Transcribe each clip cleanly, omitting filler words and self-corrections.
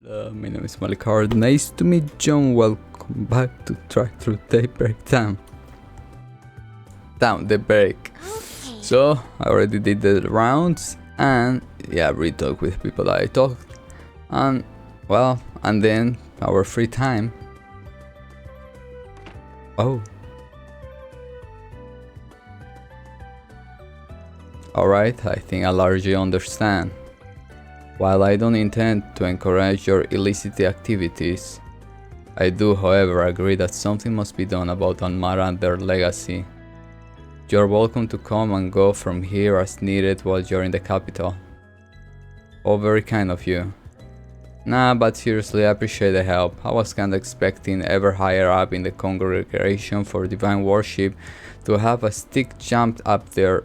My name is Malikard. Nice to meet John. Welcome back to Track Through Daybreak Town. Daybreak. Okay. So, I already did the rounds and yeah, re-talk with people that I talked. And well, and then our free time. Oh. Alright, I think I largely understand. While I don't intend to encourage your illicit activities, I do, however, agree that something must be done about Almara and their legacy. You're welcome to come and go from here as needed while you're in the capital. Oh, very kind of you. Nah, but seriously, I appreciate the help. I was kinda expecting ever higher up in the congregation for divine worship to have a stick jumped up there.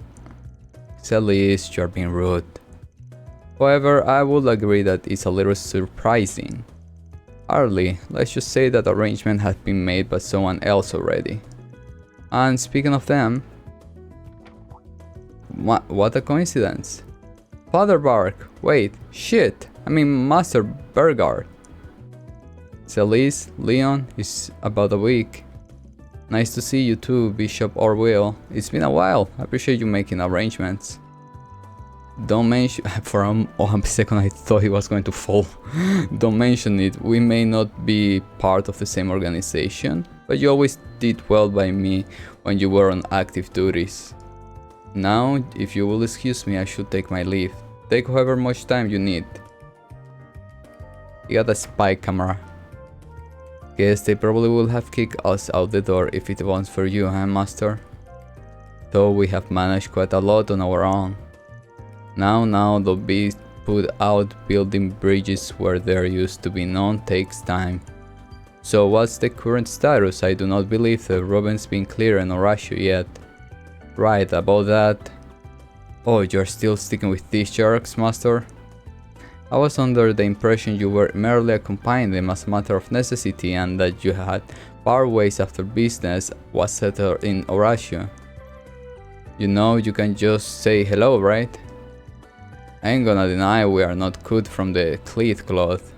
Celeste, you're being rude. However, I would agree that it's a little surprising. Hardly, let's just say that arrangement had been made by someone else already. And speaking of them, what a coincidence. Father Bark, wait, shit, I mean Master Bergard. Celeste, Leon, it's about a week. Nice to see you too, Bishop Orwell. It's been a while, I appreciate you making arrangements. Don't mention, for a second I thought he was going to fall. Don't mention it, we may not be part of the same organization, but you always did well by me when you were on active duties. Now, if you will excuse me, I should take my leave. Take however much time you need. You got a spy camera. Guess they probably will have kicked us out the door if it wasn't for you, huh, Master? Though we have managed quite a lot on our own. Now, don't be put out. Building bridges where there used to be none takes time. So what's the current status? I do not believe the Robin's been clear in Horatio yet. Right, about that. Oh, you're still sticking with these Joergs, Master? I was under the impression you were merely accompanying them as a matter of necessity and that you had part ways after business was settled in Horatio. You know, you can just say hello, right? I ain't gonna deny we are not cut from the cleat cloth.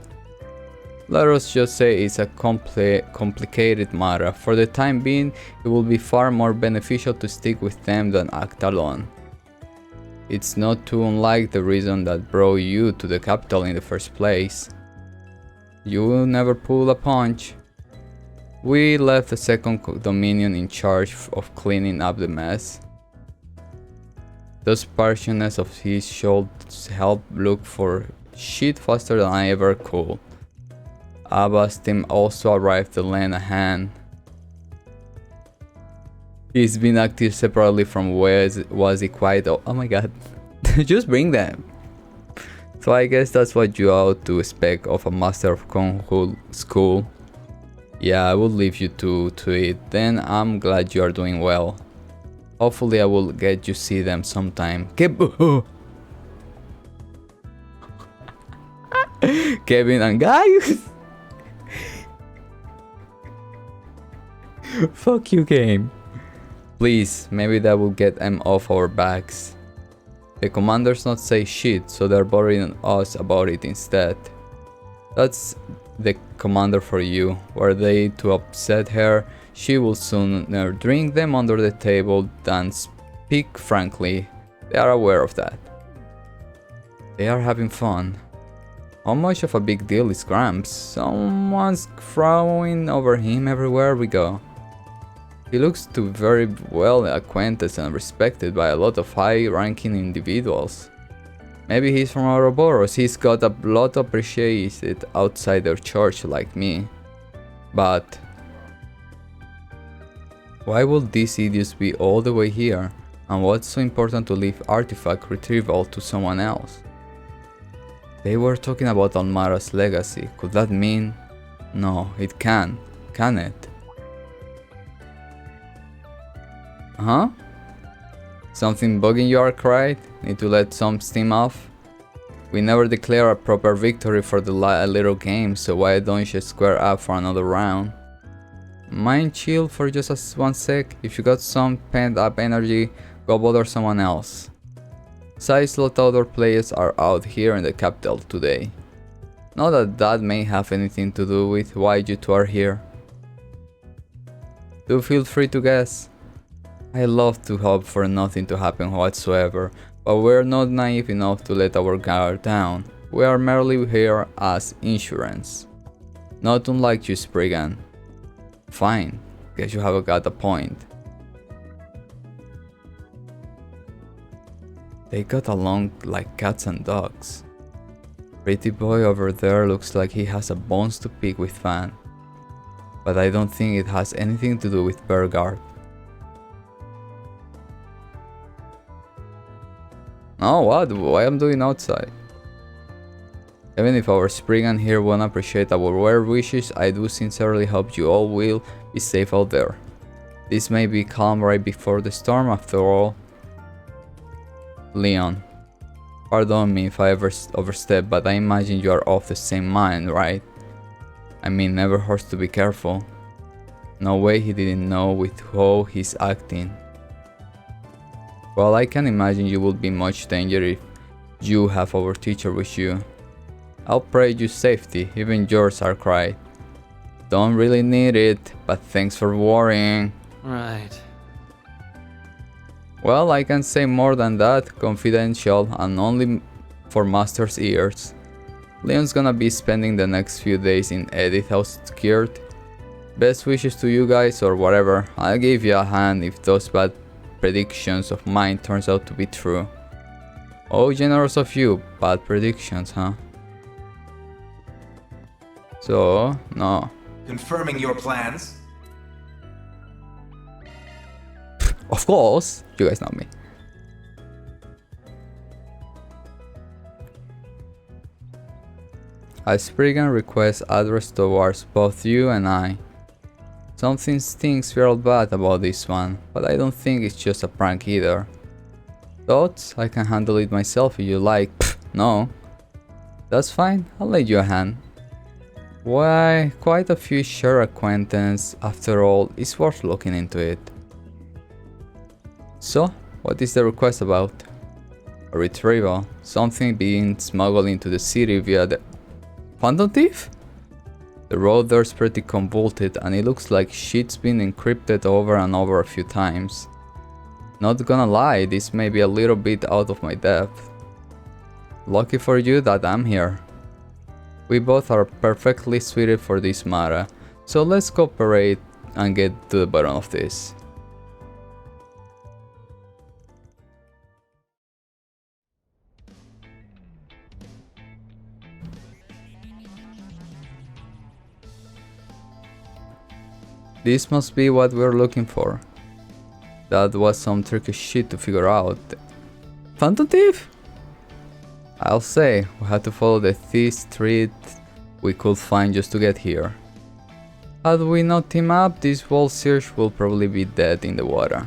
Let us just say it's a complicated matter. For the time being, it will be far more beneficial to stick with them than act alone. It's not too unlike the reason that brought you to the capital in the first place. You will never pull a punch. We left the second Dominion in charge of cleaning up the mess. Those partialness of his should help look for shit faster than I ever could. Abba's team also arrived to lend a hand. He's been active separately from was he quite oh my god. Just bring them. So I guess that's what you ought to expect of a master of Kung Fu school. Yeah, I will leave you to it. Then I'm glad you are doing well. Hopefully I will get you see them sometime. Kevin and guys. Fuck you, game. Please, maybe that will get them off our backs. The commanders not say shit, so they're bothering us about it instead. That's the commander for you. Were they to upset her, she will sooner drink them under the table than speak frankly. They are aware of that. They are having fun. How much of a big deal is Gramps? Someone's crowing over him everywhere we go. He looks to be very well acquainted and respected by a lot of high-ranking individuals. Maybe he's from Ouroboros, he's got a lot appreciated outside their church like me. But why would these idiots be all the way here? And what's so important to leave artifact retrieval to someone else? They were talking about Almara's legacy. Could that mean? No, it can it? Huh? Something bugging you, Ark, right? Need to let some steam off? We never declare a proper victory for the little game, so why don't you square up for another round? Mind chill for just 1 sec? If you got some pent up energy, go bother someone else. Besides, lot of other players are out here in the capital today. Not that that may have anything to do with why you two are here. Do feel free to guess. I love to hope for nothing to happen whatsoever, but we're not naive enough to let our guard down. We are merely here as insurance. Not unlike you, Spriggan. Fine, guess you have got a point. They got along like cats and dogs. Pretty boy over there looks like he has a bones to pick with Fan. But I don't think it has anything to do with Bergard. Oh, what? Why I'm doing outside? Even if our Spriggan here won't appreciate our well wishes, I do sincerely hope you all will be safe out there. This may be calm right before the storm after all. Leon. Pardon me if I ever overstep, but I imagine you are of the same mind, right? I mean, never hurts to be careful. No way he didn't know with how he's acting. Well, I can imagine you will be much danger if you have our teacher with you. I'll pray you safety, even yours are cried. Don't really need it, but thanks for worrying. Right. Well, I can say more than that, confidential and only for Master's ears. Leon's gonna be spending the next few days in Edith outskirts. Best wishes to you guys or whatever. I'll give you a hand if those bad predictions of mine turns out to be true. Oh, generous of you, bad predictions, huh? So, no. Confirming your plans? Of course, you guys know me. A Spriggan requests address towards both you and I. Something stinks real bad about this one, but I don't think it's just a prank either. Thoughts? I can handle it myself if you like. Pfft, no. That's fine, I'll lend you a hand. Why, quite a few share acquaintance. After all, it's worth looking into it. So, what is the request about? A retrieval. Something being smuggled into the city via the Phantom Thief? The road there's pretty convoluted and it looks like shit's been encrypted over and over a few times. Not gonna lie, this may be a little bit out of my depth. Lucky for you that I'm here. We both are perfectly suited for this matter, so let's cooperate and get to the bottom of this. This must be what we're looking for. That was some tricky shit to figure out. Phantom Thief? I'll say, we had to follow the thief street we could find just to get here. Had we not teamed up, this whole search will probably be dead in the water.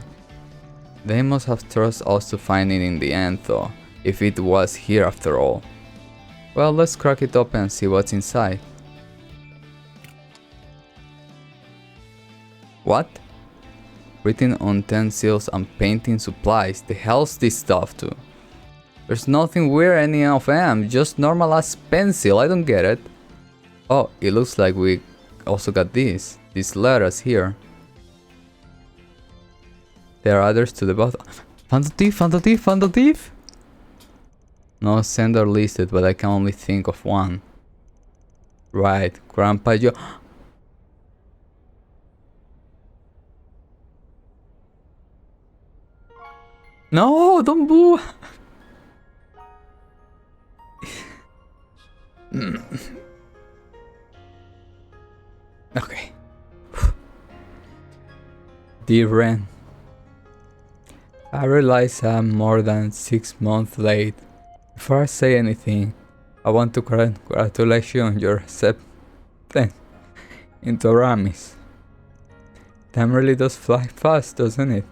They must have trusted us to find it in the end though, if it was here after all. Well, let's crack it open and see what's inside. What? Written utensils and painting supplies. The hell's this stuff too? There's nothing weird any of them, just normal ass pencil, I don't get it. Oh, it looks like we also got these letters here. There are others to the bottom. Phantom Thief, Phantom Thief, Phantom Thief? No sender listed, but I can only think of one. Right, Granpa Joerg. No, don't boo! Okay. Dear Ren, I realize I'm more than 6 months late. Before I say anything, I want to congratulate you on your acceptance into Aramis. Time really does fly fast, doesn't it?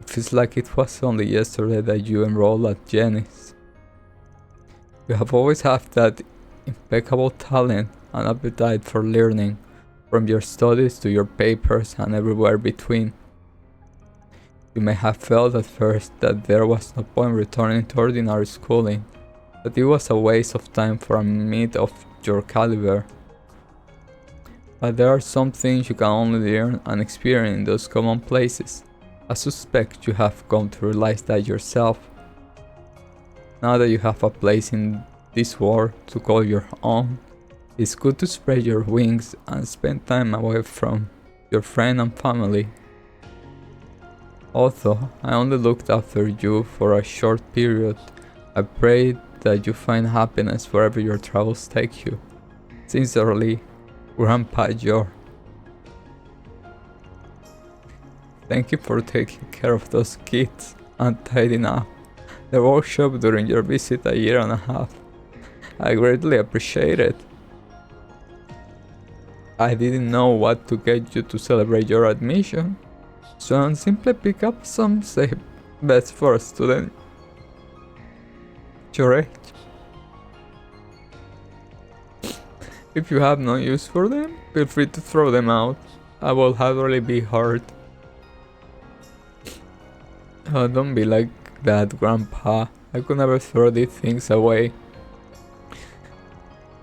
It feels like it was only yesterday that you enrolled at Jenny's. You have always had that impeccable talent and appetite for learning, from your studies to your papers and everywhere between. You may have felt at first that there was no point returning to ordinary schooling, that it was a waste of time for a meat of your caliber. But there are some things you can only learn and experience in those common places. I suspect you have come to realize that yourself. Now that you have a place in this world to call your own, it's good to spread your wings and spend time away from your friends and family. Although I only looked after you for a short period, I pray that you find happiness wherever your travels take you. Sincerely, Grandpa Joerg. Thank you for taking care of those kids and tidying up the workshop during your visit a year and a half. I greatly appreciate it. I didn't know what to get you to celebrate your admission, so I simply pick up some safe bets for a student your age. If you have no use for them, feel free to throw them out. I will hardly be hurt. Oh, don't be like that, Grandpa. I could never throw these things away.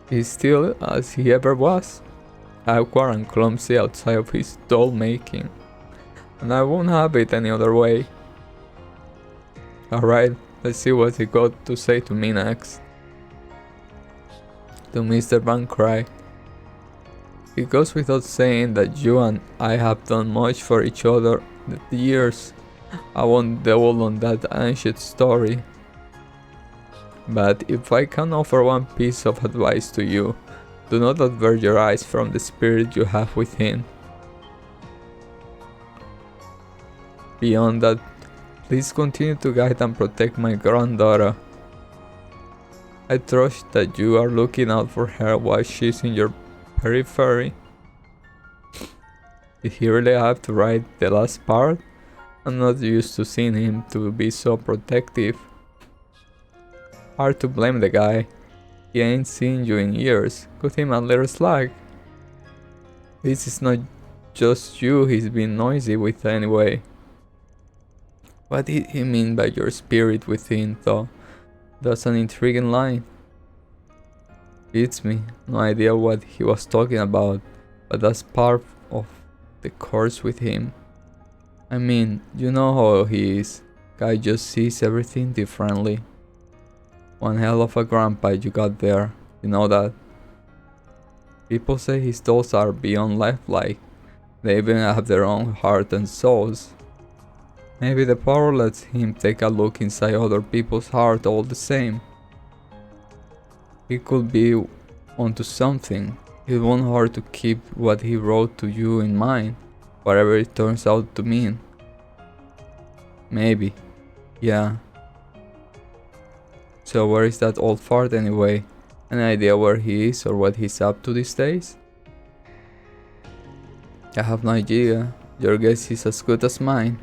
He's still as he ever was, awkward and clumsy outside of his doll making, and I won't have it any other way. Alright, let's see what he got to say to me next. To Mr. Van Cry. It goes without saying that you and I have done much for each other in the years. I won't dwell on that ancient story. But if I can offer one piece of advice to you, do not avert your eyes from the spirit you have within. Beyond that, please continue to guide and protect my granddaughter. I trust that you are looking out for her while she's in your periphery. Did he really have to write the last part? I'm not used to seeing him to be so protective. Hard to blame the guy. He ain't seen you in years. Cut him a little slack. This is not just you he's been noisy with anyway. What did he mean by your spirit within, though? That's an intriguing line. Beats me. No idea what he was talking about, but that's part of the course with him. I mean, you know how he is. Guy just sees everything differently. One hell of a grandpa you got there, you know that? People say his dolls are beyond lifelike. They even have their own heart and souls. Maybe the power lets him take a look inside other people's heart all the same. He could be onto something. It won't hurt to keep what he wrote to you in mind, whatever it turns out to mean. Maybe. Yeah. So where is that old fart anyway? Any idea where he is or what he's up to these days? I have no idea. Your guess is as good as mine.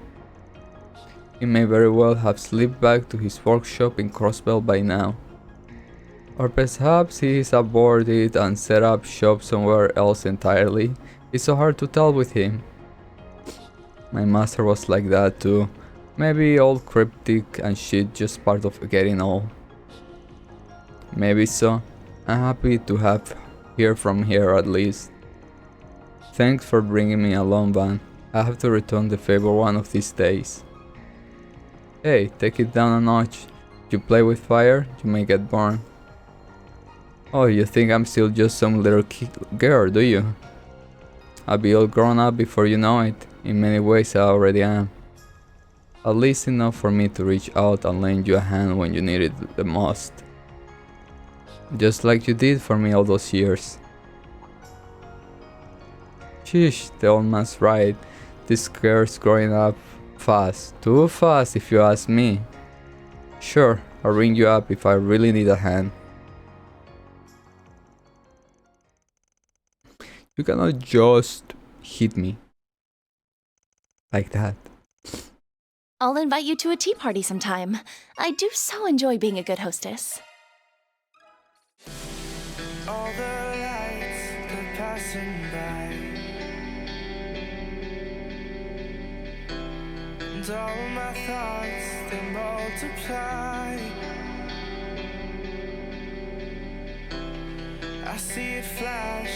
He may very well have slipped back to his workshop in Crossbell by now. Or perhaps he is aboard it and set up shop somewhere else entirely. It's so hard to tell with him. My master was like that too. Maybe all cryptic and shit, just part of getting old. Maybe so. I'm happy to have hear from here at least. Thanks for bringing me along, Van. I have to return the favor one of these days. Hey, take it down a notch. You play with fire, you may get burned. Oh, you think I'm still just some little girl, do you? I'll be all grown up before you know it. In many ways I already am. At least enough for me to reach out and lend you a hand when you need it the most. Just like you did for me all those years. Sheesh, the old man's right. This girl's growing up fast. Too fast if you ask me. Sure, I'll ring you up if I really need a hand. You cannot just hit me. Like that. I'll invite you to a tea party sometime. I do so enjoy being a good hostess. All the lights, they're passing by, and all my thoughts, they multiply. I see it flash.